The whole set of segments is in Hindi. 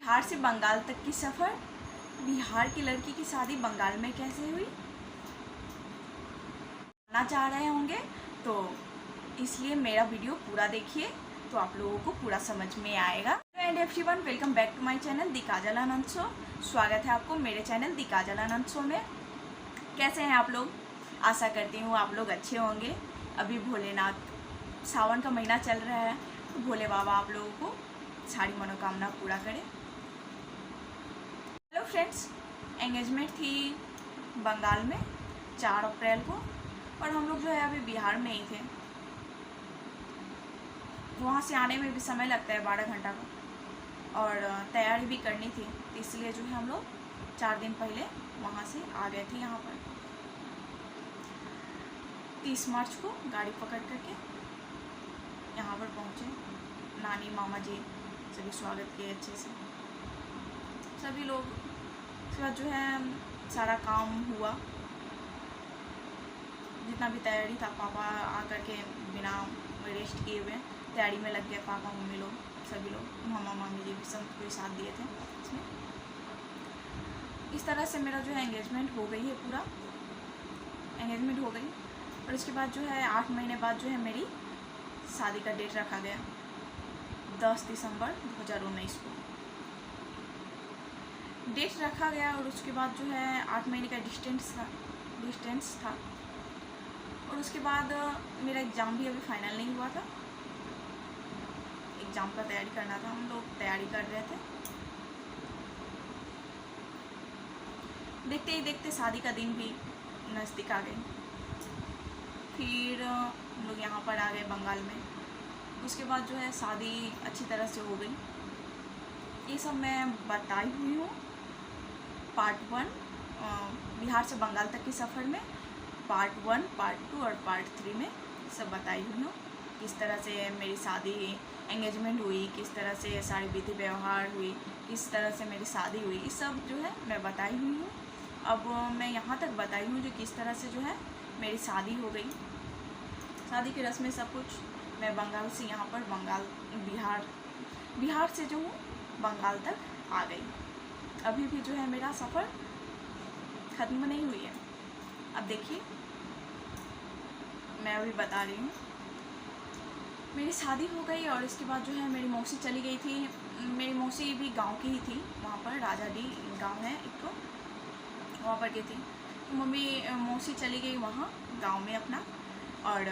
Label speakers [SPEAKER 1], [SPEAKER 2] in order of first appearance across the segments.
[SPEAKER 1] बिहार से बंगाल तक की सफ़र, बिहार की लड़की की शादी बंगाल में कैसे हुई, जानना चाह रहे होंगे तो इसलिए मेरा वीडियो पूरा देखिए तो आप लोगों को पूरा समझ में आएगा। And everyone, welcome back to my channel the Kajal Anand show. स्वागत है आपको मेरे channel the Kajal Anand show में। कैसे हैं आप लोग? आशा करती हूँ आप लोग अच्छे होंगे। अभी भोलेनाथ सावन का महीना चल रहा है तो भोले बाबा आप लोगों को सारी मनोकामना पूरा करें। हेलो फ्रेंड्स, एंगेजमेंट थी बंगाल में 4 अप्रैल को और हम लोग जो है अभी बिहार में ही थे। वहाँ से आने में भी समय लगता है 12 घंटा का और तैयारी भी करनी थी, तो इसलिए जो है हम लोग 4 दिन पहले वहाँ से आ गए थे। यहाँ पर 30 मार्च को गाड़ी पकड़ करके यहाँ पर पहुँचे। नानी मामा जी सभी स्वागत किए अच्छे से, सभी लोग। उसके बाद जो है सारा काम हुआ, जितना भी तैयारी था। पापा आकर के बिना रेस्ट किए हुए तैयारी में लग गए। पापा मम्मी लोग सभी लोग, मामा मामी जी भी सब कोई साथ दिए थे इसमें। इस तरह से मेरा जो है एंगेजमेंट हो गई है, पूरा एंगेजमेंट हो गई। और इसके बाद जो है 8 महीने बाद जो है मेरी शादी का डेट रखा गया 10 दिसंबर 2019 को डेट रखा गया। और उसके बाद जो है 8 महीने का डिस्टेंस था। और उसके बाद मेरा एग्ज़ाम भी अभी फाइनल नहीं हुआ था। एग्ज़ाम का तैयारी करना था, हम लोग तैयारी कर रहे थे। देखते ही देखते शादी का दिन भी नज़दीक आ गई। फिर हम लोग यहाँ पर आ गए बंगाल में। उसके बाद जो है शादी अच्छी तरह से हो गई। ये सब मैं बताई हुई हूँ पार्ट 1 बिहार से बंगाल तक की सफ़र में, पार्ट 1, पार्ट 2 और पार्ट 3 में सब बताई हुई हूँ। किस तरह से मेरी शादी एंगेजमेंट हुई, किस तरह से सारी विधि व्यवहार हुई, किस तरह से मेरी शादी हुई, ये सब जो है मैं बताई हुई हूँ। अब मैं यहाँ तक बताई हूँ जो किस तरह से जो है मेरी शादी हो गई। शादी की रस्में सब कुछ। मैं बंगाल से यहाँ पर बिहार से जो हूँ बंगाल तक आ गई। अभी भी जो है मेरा सफ़र ख़त्म नहीं हुई है। अब देखिए मैं अभी बता रही हूँ। मेरी शादी हो गई और इसके बाद जो है मेरी मौसी चली गई थी। मेरी मौसी भी गांव की ही थी, वहाँ पर राजाडी गांव है एक तो, वहाँ पर गई थी। तो मौसी चली गई वहाँ गांव में अपना। और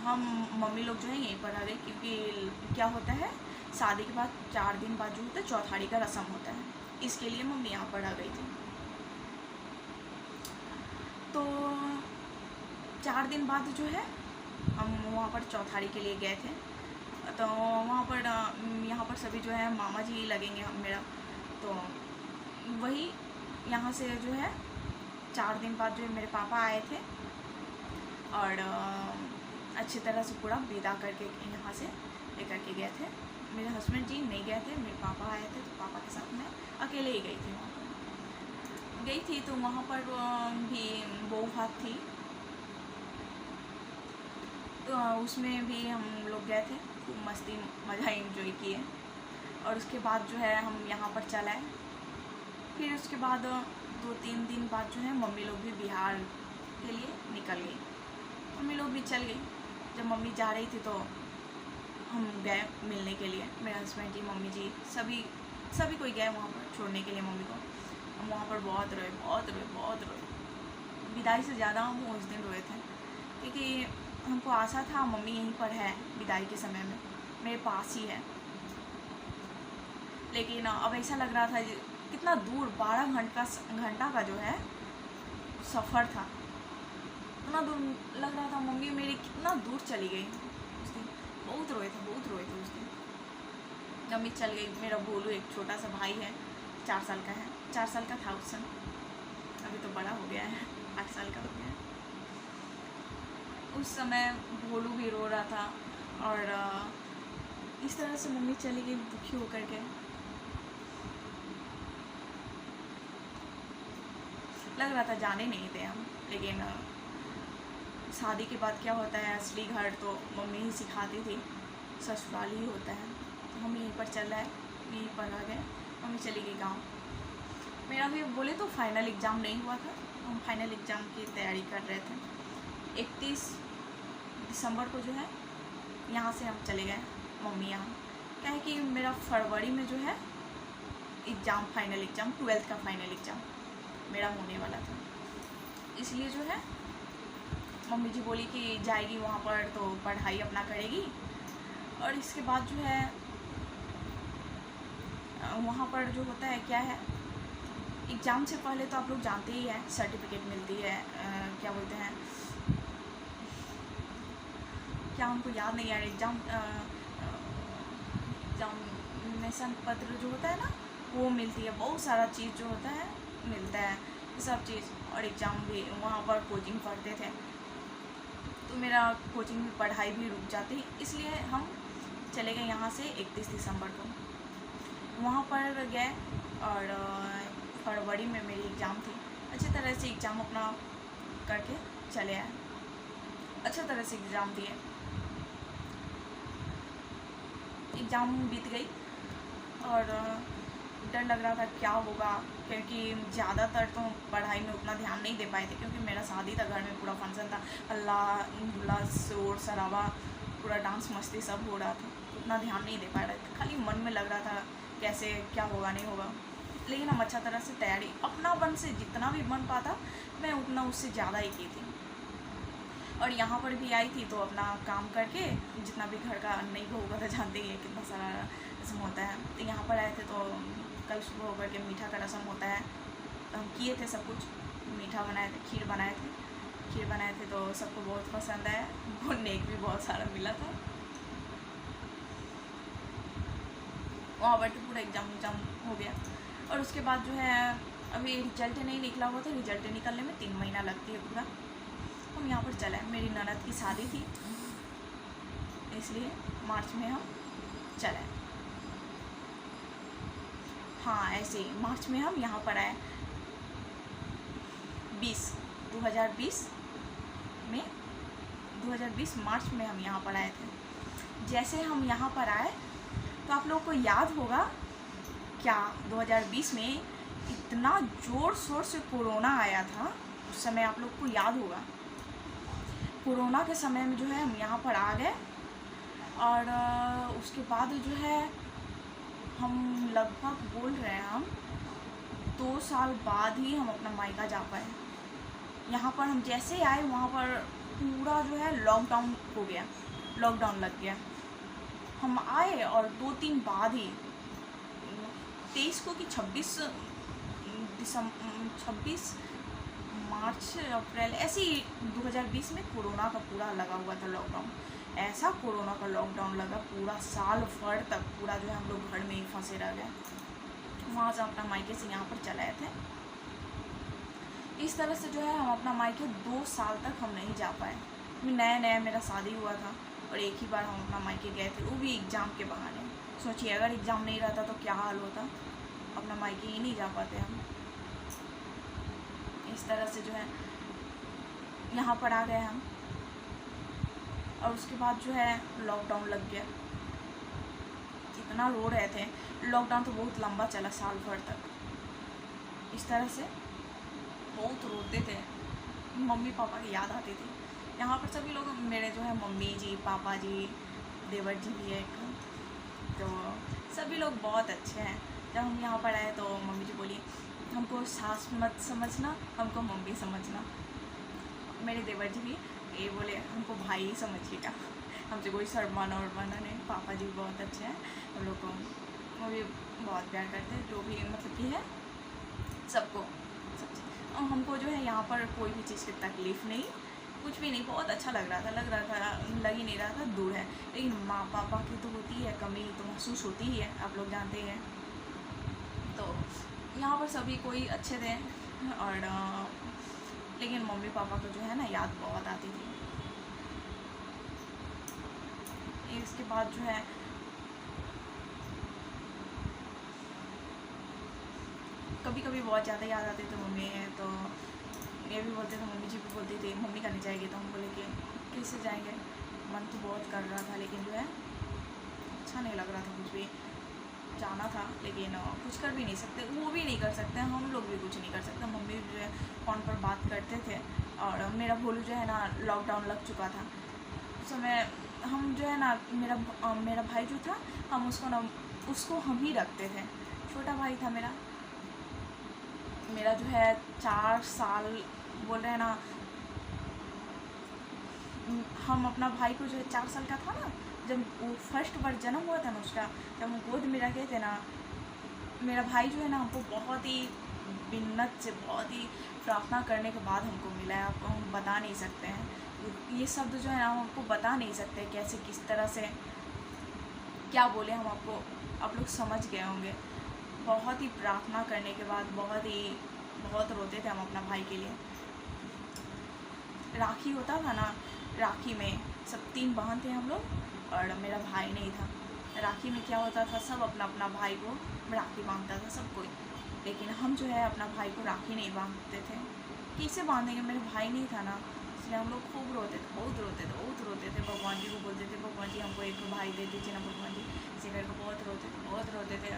[SPEAKER 1] हम मम्मी लोग जो है यहीं पर आ गए, क्योंकि क्या होता है शादी के बाद 4 दिन बाद जो होता है चौथारी का रस्म होता है, इसके लिए मम्मी यहाँ पर आ गई थी। तो 4 दिन बाद जो है हम वहाँ पर चौथारी के लिए गए थे। तो वहाँ पर यहाँ पर सभी जो है मामा जी लगेंगे हम मेरा। तो वही यहाँ से जो है 4 दिन बाद जो है मेरे पापा आए थे और अच्छी तरह से पूरा विदा करके यहाँ से लेकर के गए थे। मेरे हस्बैंड जी नहीं गए थे, मेरे पापा आए थे, तो पापा के साथ मैं अकेले ही गई थी। वहाँ पर गई थी तो वहाँ पर भी बहू भात थी, तो उसमें भी हम लोग गए थे, खूब मस्ती मज़ा एंजॉय किए। और उसके बाद जो है हम यहाँ पर चल आए। फिर उसके बाद 2-3 दिन बाद जो है मम्मी लोग भी बिहार के लिए निकल गई। मम्मी लोग भी चल गई। जब मम्मी जा रही थी तो हम गए मिलने के लिए। मेरे हस्बैंड जी, मम्मी जी, सभी कोई गए वहाँ पर छोड़ने के लिए मम्मी को। हम वहाँ पर बहुत रोए। विदाई से ज़्यादा हम उस दिन रोए थे, क्योंकि हमको आशा था मम्मी यहीं पर है विदाई के समय में, मेरे पास ही है। लेकिन अब ऐसा लग रहा था कितना दूर, 12 घंटा का जो है सफ़र था, इतना दूर लग रहा था। मम्मी मेरी कितना दूर चली गई उस दिन। बहुत रोए थे उस दिन। मम्मी चल गई। मेरा भोलू एक छोटा सा भाई है, 4 साल का है। 4 साल का था उस समय, अभी तो बड़ा हो गया है, 8 साल का हो गया है। उस समय भोलू भी रो रहा था और इस तरह से मम्मी चली गई दुखी होकर के। लग रहा था जाने नहीं थे हम, लेकिन शादी के बाद क्या होता है, असली घर तो मम्मी ही सिखाती थी, ससुराल ही होता है। तो हम यहीं पर चल रहे, यहीं पर आ गए मम्मी चली गई गाँव। मेरा भी बोले तो फाइनल एग्ज़ाम नहीं हुआ था, हम फाइनल एग्ज़ाम की तैयारी कर रहे थे। 31 दिसंबर को जो है यहाँ से हम चले गए मम्मी यहाँ। क्या है कि मेरा फरवरी में जो है एग्ज़ाम, फाइनल एग्ज़ाम 12th का फाइनल एग्ज़ाम मेरा होने वाला था, इसलिए जो है मम्मी जी बोली कि जाएगी वहाँ पर तो पढ़ाई अपना करेगी। और इसके बाद जो है वहाँ पर जो होता है क्या है, एग्ज़ाम से पहले तो आप लोग जानते ही हैं सर्टिफिकेट मिलती है, क्या बोलते हैं, क्या उनको याद नहीं आ रहा, एग्जामिनेशन पत्र जो होता है ना वो मिलती है, बहुत सारा चीज़ जो होता है मिलता है, सब चीज़। और एग्ज़ाम भी वहाँ पर कोचिंग पढ़ते थे तो मेरा कोचिंग में पढ़ाई भी रुक जाती, इसलिए हम चले गए यहाँ से 31 दिसंबर को। वहाँ पर गए और फरवरी में मेरी एग्ज़ाम थी, अच्छी तरह से एग्ज़ाम अपना करके चले आए, अच्छा तरह से एग्ज़ाम दिए। एग्ज़ाम बीत गई और डर लग रहा था क्या होगा, क्योंकि ज़्यादातर तो पढ़ाई में उतना ध्यान नहीं दे पाए थे, क्योंकि मेरा शादी था, घर में पूरा फंक्शन था, अल्लाह शोर शराबा, पूरा डांस मस्ती सब हो रहा था, उतना ध्यान नहीं दे पा रहे थे, खाली मन में लग रहा था कैसे क्या होगा नहीं होगा। लेकिन हम अच्छा तरह से तैयारी, अपना मन से जितना भी बन पाता मैं उतना उससे ज़्यादा ही की थी। और यहाँ पर भी आई थी तो अपना काम करके, जितना भी घर का नहीं होगा तो जानते ही है कितना सारा रस्म होता है, तो यहाँ पर आए थे तो कल सुबह होकर के मीठा का रस्म होता है, तो हम किए थे सब कुछ, मीठा बनाए थे, खीर बनाए थे तो सबको बहुत पसंद आया, वो नेक भी बहुत सारा मिला था। वहाँ पर तो पूरा एग्ज़ाम हो गया। और उसके बाद जो है अभी रिजल्ट नहीं निकला हुआ था, रिजल्ट निकलने में 3 महीना लगती है पूरा। हम यहाँ पर चले, मेरी ननद की शादी थी इसलिए मार्च में हम चले। हाँ ऐसे ही मार्च में हम यहाँ पर आए, 2020 मार्च में हम यहाँ पर आए थे। जैसे हम यहाँ पर आए तो आप लोगों को याद होगा क्या, 2020 में इतना ज़ोर शोर से कोरोना आया था, उस समय आप लोग को याद होगा। कोरोना के समय में जो है हम यहाँ पर आ गए और उसके बाद जो है हम लगभग बोल रहे हैं हम 2 साल बाद ही हम अपना मायका जा पाए। यहाँ पर हम जैसे आए वहाँ पर पूरा जो है लॉकडाउन हो गया, लॉकडाउन लग गया। हम आए और 2-3 बाद ही 23 को कि 26 मार्च अप्रैल ऐसे ही 2020 में कोरोना का पूरा लगा हुआ था लॉकडाउन। ऐसा कोरोना का लॉकडाउन लगा, पूरा साल भर तक पूरा जो है हम लोग घर में ही फंसे रह गए। वहाँ से अपना मायके से यहाँ पर चले आए थे। इस तरह से जो है हम अपना मायके 2 साल तक हम नहीं जा पाए। नया मेरा शादी हुआ था और एक ही बार हम अपना मायके गए थे, वो भी एग्ज़ाम के बहाने। सोचिए अगर एग्ज़ाम नहीं रहता तो क्या हाल होता, अपना मायके ही नहीं जा पाते हम। इस तरह से जो है यहाँ पर आ गए हम और उसके बाद जो है लॉकडाउन लग गया। इतना रो रहे थे, लॉकडाउन तो बहुत लंबा चला, साल भर तक। इस तरह से बहुत रोते थे, मम्मी पापा की याद आती थी। यहाँ पर सभी लोग मेरे जो है मम्मी जी, पापा जी, देवर जी भी है एक, तो सभी लोग बहुत अच्छे हैं। जब हम यहाँ पर आए तो मम्मी जी बोली हमको सास मत समझना, हमको मम्मी समझना। मेरे देवर जी भी ये बोले हमको भाई ही समझिएगा, हमसे कोई शर्माना उर्माना नहीं। पापा जी बहुत अच्छे हैं, हम लोग को वो भी बहुत प्यार करते हैं, जो भी मतलब कि है सबको सब चीज़। और हमको जो है यहाँ पर कोई भी चीज़ की तकलीफ़ नहीं, कुछ भी नहीं, बहुत अच्छा लग ही नहीं रहा था, दूर है। लेकिन माँ पापा की तो होती है कमी, तो महसूस होती ही है, आप लोग जानते ही हैं। तो यहाँ पर सभी कोई अच्छे थे और लेकिन मम्मी पापा को जो है ना याद बहुत आती थी। इसके बाद जो है कभी कभी बहुत ज़्यादा याद आती थी मम्मी, तो ये भी बोलते थे, मम्मी जी भी बोलती थी मम्मी करने जाएगी, तो हम बोले कि कैसे जाएंगे, मन तो बहुत कर रहा था लेकिन जो है अच्छा नहीं लग रहा था कुछ भी। जाना था, लेकिन कुछ कर भी नहीं सकते, वो भी नहीं कर सकते, हम लोग भी कुछ नहीं कर सकते। मम्मी जो है फ़ोन पर बात करते थे, और मेरा भोलू जो है ना लॉकडाउन लग चुका था उस समय। हम जो है ना मेरा भाई जो था, हम उसको हम ही रखते थे, छोटा भाई था मेरा जो है 4 साल बोल रहे हैं ना, हम अपना भाई को जो है 4 साल का था ना, जब वो फर्स्ट बार जन्म हुआ था ना उसका, जब हम गोद में रखे थे ना, मेरा भाई जो है ना हमको बहुत ही मिन्नत से, बहुत ही प्रार्थना करने के बाद हमको मिला है। आपको हम बता नहीं सकते हैं ये शब्द जो है ना, हम आपको बता नहीं सकते कैसे, किस तरह से क्या बोले हम आपको, आप लोग समझ गए होंगे। बहुत ही प्रार्थना करने के बाद बहुत रोते थे हम अपना भाई के लिए। राखी होता था ना, राखी में सब 3 बहन थे हम लोग, और मेरा भाई नहीं था। राखी में क्या होता था, सब अपना अपना भाई को राखी बांधता था सब कोई, लेकिन हम जो है अपना भाई को राखी नहीं बांधते थे। कैसे बांधेंगे, मेरा भाई नहीं था ना, इसलिए हम लोग खूब रोते थे, बहुत रोते थे। भगवान जी को बोलते थे, भगवान जी हमको एक भाई दे दीजिए ना भगवान जी, इसी करके बहुत रोते थे।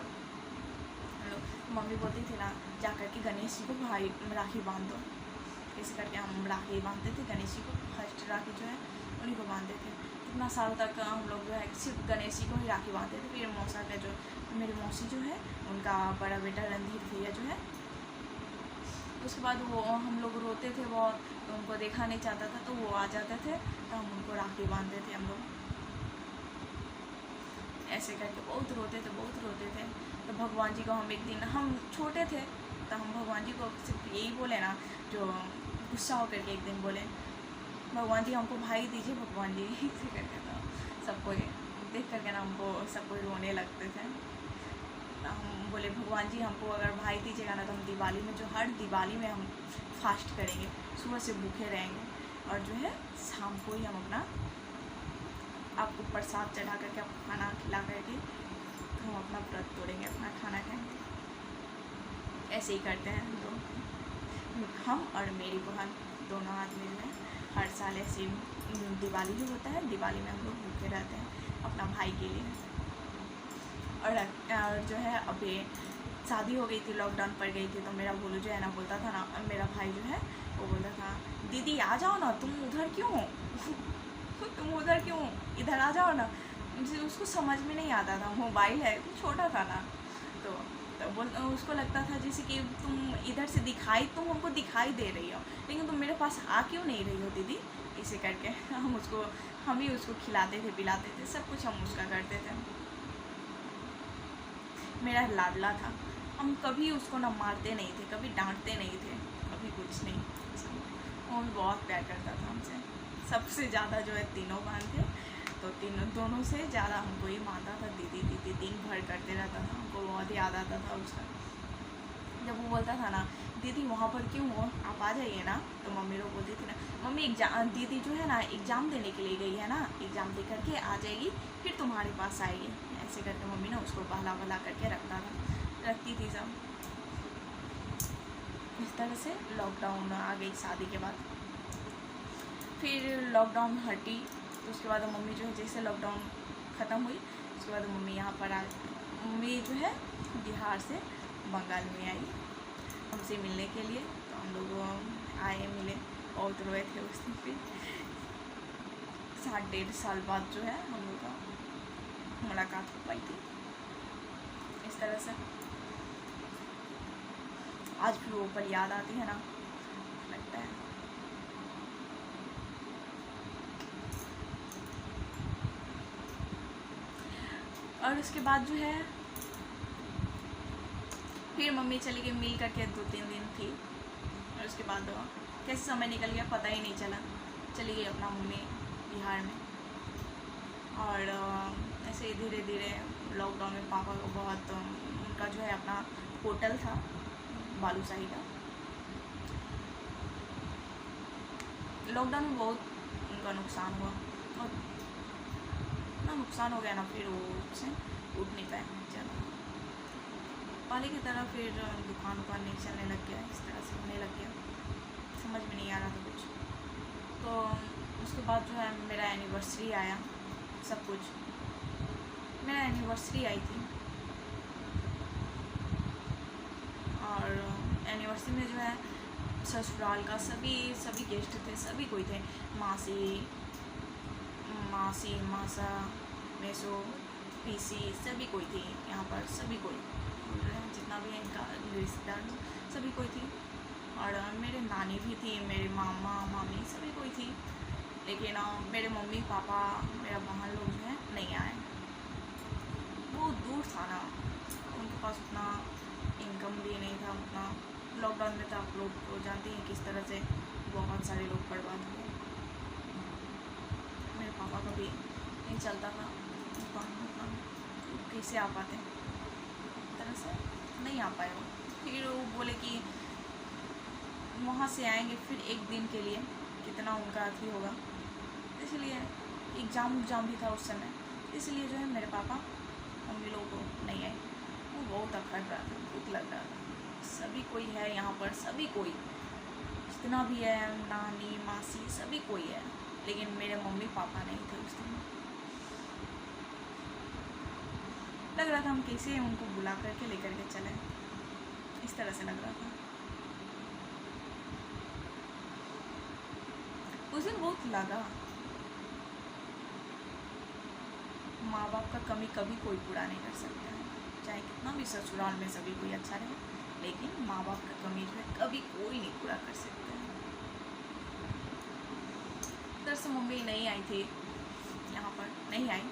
[SPEAKER 1] हम लोग, मम्मी बोलती थी ना, जा कर के गणेश जी को भाई राखी बांध दो, इस करके हम राखी बांधते थे गणेश जी को। फर्स्ट राखी जो है उन्हीं को बांधते थे। कितना साल तक हम लोग जो है सिर्फ गणेश जी को ही राखी बांधते थे। फिर मौसा का जो मेरी मौसी जो है, उनका बड़ा बेटा रणधीर भैया जो है, उसके बाद वो हम लोग रोते थे बहुत, तो उनको देखा नहीं चाहता था, तो वो आ जाते थे, तो हम उनको राखी बांधते थे हम लोग। ऐसे करके बहुत रोते थे। तो भगवान जी को हम एक दिन, हम छोटे थे, तो हम भगवान जी को सिर्फ यही बोले ना, जो गुस्सा होकर के एक दिन बोले, भगवान जी हमको भाई दीजिए भगवान जी, ऐसे करके। तो सबको देख करके ना हमको सब कोई रोने लगते थे। तो हम बोले, भगवान जी हमको अगर भाई दीजिएगा ना, तो हम दिवाली में, जो हर दिवाली में हम फास्ट करेंगे, सुबह से भूखे रहेंगे, और जो है शाम को ही हम अपना आपको प्रसाद चढ़ा करके, आपको खाना खिला करके हम अपना व्रत तोड़ेंगे, अपना खाना खाएंगे। ऐसे ही करते हैं तो हम और मेरी बहन दोनों आदमी में हर साल ऐसे दिवाली जो होता है, दिवाली में हम लोग भूखे रहते हैं अपना भाई के लिए। और जो है अभी शादी हो गई थी, लॉकडाउन पड़ गई थी, तो मेरा भोलू जो है ना बोलता था ना, मेरा भाई जो है वो बोलता था, दीदी आ जाओ ना, तुम उधर क्यों हो तुम उधर क्यों, इधर आ जाओ ना। उसको समझ में नहीं आता था, मोबाइल है, छोटा था ना, तो उसको लगता था जैसे कि तुम इधर से तुम हमको दिखाई दे रही हो, लेकिन तुम मेरे पास आ क्यों नहीं रही हो दीदी, इसे करके हम ही उसको खिलाते थे, पिलाते थे, सब कुछ हम उसका करते थे। मेरा लाडला था, हम कभी उसको ना मारते नहीं थे, कभी डांटते नहीं थे, कभी कुछ नहीं। वो बहुत प्यार करता था हमसे। सबसे ज़्यादा जो है तीनों बहन थे, तो दोनों से ज़्यादा हमको ही मारता था, दीदी दीदी दिन भर करते रहता था। हमको बहुत याद आता था उसका। जब वो बोलता था ना, दीदी वहाँ पर क्यों हो, आप आ जाइए ना, तो मम्मी लोग बोलती थी ना, मम्मी दीदी जो है ना एग्ज़ाम देने के लिए गई है ना, एग्ज़ाम दे करके आ जाएगी, फिर तुम्हारे पास आएगी। ऐसे करके मम्मी ना उसको बहला करके रखती थी सब। इस तरह से लॉकडाउन आ गई शादी के बाद। फिर लॉकडाउन हटी, तो उसके बाद मम्मी जो है, जैसे लॉकडाउन ख़त्म हुई, उसके बाद मम्मी यहाँ पर मम्मी जो है बिहार से बंगाल में आई हमसे मिलने के लिए। तो हम लोग आए, मिले, बहुत रोए थे उस दिन। फिर 7-1.5 साल बाद जो है हम लोग का मुलाकात हो पाई थी। इस तरह से आज भी वो पल याद आती है ना, लगता है। और उसके बाद जो है फिर मम्मी चली गई, मिल करके 2-3 दिन थी, और उसके बाद कैसे समय निकल गया पता ही नहीं चला। चली गई अपना मम्मी बिहार में। और ऐसे ही धीरे धीरे लॉकडाउन में पापा को बहुत, उनका जो है अपना होटल था बालूशाही का, लॉकडाउन में बहुत उनका नुकसान हुआ, और इतना नुकसान हो गया ना, फिर वो उससे उठ नहीं पाए ज़्यादा पहले की तरह। फिर दुकान नहीं चलने लग गया, इस तरह से होने लग गया, समझ में नहीं आ रहा था कुछ। तो उसके बाद जो है मेरा एनिवर्सरी आया, सब कुछ मेरा एनिवर्सरी आई थी, एनिवर्सरी में जो है ससुराल का सभी गेस्ट थे, सभी कोई थे, मासी मासा मेसो पीसी सभी कोई थी यहाँ पर, सभी कोई जितना भी है इनका रिश्तेदार सभी कोई थी। और मेरे नानी भी थी, मेरे मामा मामी सभी कोई थी। लेकिन मेरे मम्मी पापा मेरा बहन लोग जो है नहीं आए, वो दूर था ना, उनके पास उतना इनकम भी नहीं था उतना। लॉकडाउन में तो आप लोग तो जानते हैं किस तरह से बहुत सारे लोग बर्बाद हुए। मेरे पापा का भी नहीं चलता था दुकान, कैसे आ पाते, तरह से नहीं आ पाए वो। फिर वो बोले कि वहाँ से आएंगे फिर एक दिन के लिए, कितना उनका अथी होगा, इसलिए एग्ज़ाम भी था उस समय, इसलिए जो है मेरे पापा मम्मी लोगों को नहीं आए। वो बहुत अखड़ रहा था, दुख लग रहा था। सभी कोई है यहाँ पर, सभी कोई जितना भी है, नानी मासी सभी कोई है, लेकिन मेरे मम्मी पापा नहीं थे उस दिन। लग रहा था हम कैसे उनको बुला करके लेकर के चले, इस तरह से लग रहा था। उस दिन बहुत लगा, माँ बाप का कमी कभी कोई पूरा नहीं कर सकता है, चाहे कितना भी ससुराल में सभी कोई अच्छा रहे, लेकिन माँ बाप का कमी जो है कभी कोई नहीं पूरा कर सकता है। उधर से मम्मी नहीं आई थी, यहाँ पर नहीं आई,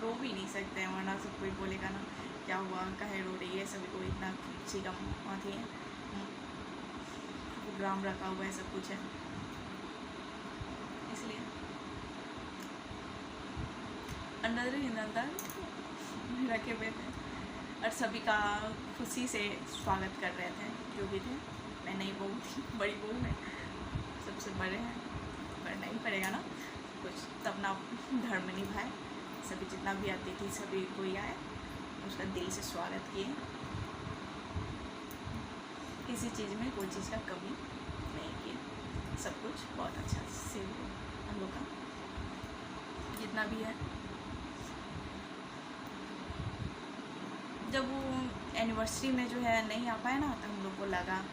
[SPEAKER 1] रो भी नहीं सकते हैं, वरना सब कोई बोलेगा ना क्या हुआ, काहे रो रही है, सभी को इतना खुशी का अथी है, प्रोग्राम रखा हुआ है, सब कुछ है, इसलिए अंदर रखे हुए थे और सभी का खुशी से स्वागत कर रहे थे जो भी थे। मैं नई बहू थी, बड़ी बहू है, सबसे बड़े हैं, करना ही पड़ेगा ना कुछ, तब ना धर्म निभाए। सभी जितना भी अतिथि सभी कोई आए, उसका दिल से स्वागत किए, किसी चीज़ में कोई चीज़ का कमी नहीं किए, सब कुछ बहुत अच्छा से हम लोग का जितना भी है। जब वो एनिवर्सरी में जो है नहीं आ पाए ना, तो हम लोग को लगा,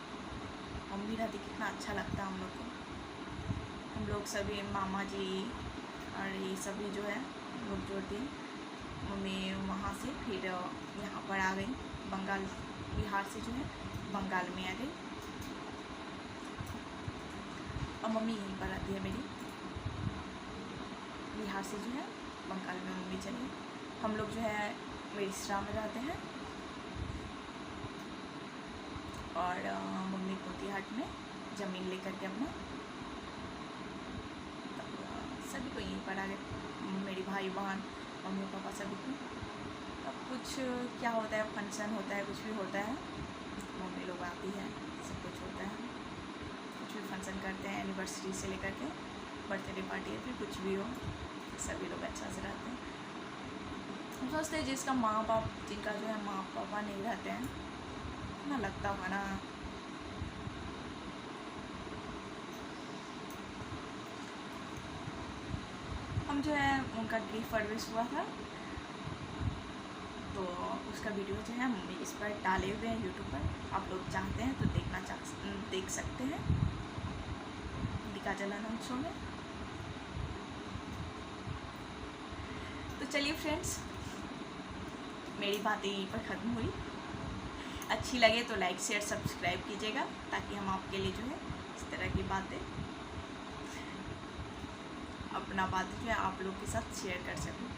[SPEAKER 1] मम्मी रहती कितना अच्छा लगता हम लोग को। हम लोग सभी मामा जी और ये सभी जो है लोग जो थी, मम्मी वहाँ से फिर यहाँ पर आ गई, बंगाल बिहार से जो है बंगाल में आ गई, और मम्मी यहीं पर आती है मेरी, बिहार से जो है बंगाल में मम्मी चली। हम लोग जो है मेरिस्ट्रा में रहते हैं, और मम्मी मोतीहाट में ज़मीन लेकर के अपना, सभी को यहीं पर आ गए, मेरी भाई बहन मम्मी पापा सभी को। अब कुछ क्या होता है, फंक्शन होता है, कुछ भी होता है, मम्मी लोग आती है, सब कुछ होता है, कुछ भी फंक्शन करते हैं, एनिवर्सरी से लेकर के बर्थडे पार्टी है, फिर कुछ भी हो, सभी लोग अच्छा से रहते हैं। हम सोचते हैं जिसका माँ बाप, जिनका जो है माँ पापा नहीं रहते हैं ना, लगता होगा ना। हम जो है उनका गिफ्ट सर्विस हुआ था, तो उसका वीडियो जो है मम्मी इस पर डाले हुए हैं यूट्यूब पर, आप लोग चाहते हैं तो देख सकते हैं, दिखा जलानंद शो में। तो चलिए फ्रेंड्स, मेरी बातें यहीं पर ख़त्म हुई। अच्छी लगे तो लाइक शेयर सब्सक्राइब कीजिएगा, ताकि हम आपके लिए जो है इस तरह की बातें, अपना बात जो है आप लोग के साथ शेयर कर सकूं।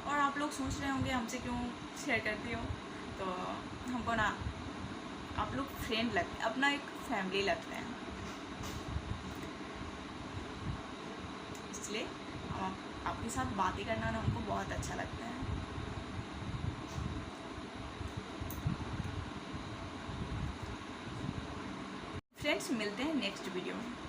[SPEAKER 1] और आप लोग सोच रहे होंगे हमसे क्यों शेयर करती हो, तो हमको ना आप लोग फ्रेंड लगते हैं, अपना एक फैमिली लगते हैं, इसलिए हम आपके साथ बातें करना ना हमको बहुत अच्छा लगता है। फ्रेंड्स, मिलते हैं नेक्स्ट वीडियो में।